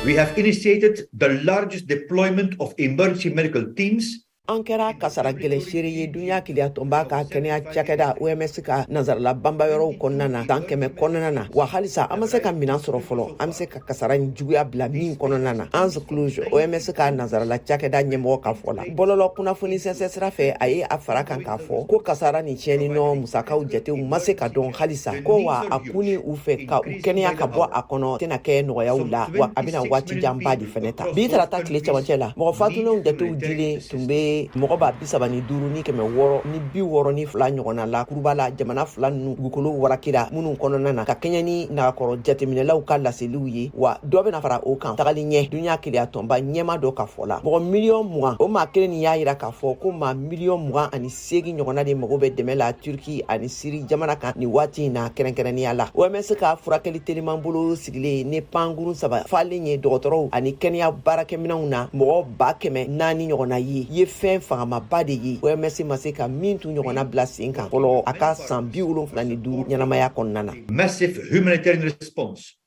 We have initiated the largest deployment of emergency medical teams an kɛra kasara gɛlɛn seere ye dunya kiliya tɔnba ka kɛnɛya cakɛda OMS ka nazarala bamba yɔrɔw kɔnɔna na san 100 kɔnɔna na wa halisa an ma se ka minan sɔrɔ fɔlɔ an bɛ se ka kasara ni juguya bila min kɔnɔna na Hans Kluge OMS ka nazarala cakɛda ɲɛmɔgɔ ka fɔ la bɔlɔlɔ kunnafoni sɛnsɛ sira fɛ a ye a fara kan k'a fɔ ko kasara ni tiɲɛni nɔ musakaw jatew ma se ka dɔn halisa ko wa a kuni u fɛ ka u kɛnɛya ka bɔ a kɔnɔ tɛna kɛ nɔgɔyaw la wa a bɛna waati janba de fɛnɛ ta bi tarata tile cɛmancɛ la mɔgɔ fatunenw jatew dilen tun bɛ mɔgɔ ba 35 ni 600 ni 62 ɲɔgɔnna la kuruba la jamana fila ninnu dugukolo warakira minnu kɔnɔna na ka kɛɲɛ ni nagakɔrɔ jateminɛlaw ka laseliw ye wa dɔ bɛna fara o kan tagali ɲɛ dunya keleya tɔnba ɲɛma dɔ ka fɔ la mɔgɔ miliyɔn 20 o maa kelen ni y'a yira k'a fɔ ko maa miliyɔn 28 ɲɔgɔnna de mago bɛ dɛmɛ la Turki ani Siri jamana kan ni waati in na kɛrɛnkɛrɛnnenya la OMS ka furakɛli teliman bolo sigilen ne pankuru 3 falen ye dɔgɔtɔrɔw ani kɛnɛya baarakɛminɛw na mɔgɔ 400 ɲɔgɔnna ye fɛn fangama ba de ye OMS ma se ka min tu ɲɔgɔnna bila sen kan fɔlɔ a ka san 75 ɲɛnamaya kɔnɔna na. Massive humanitarian response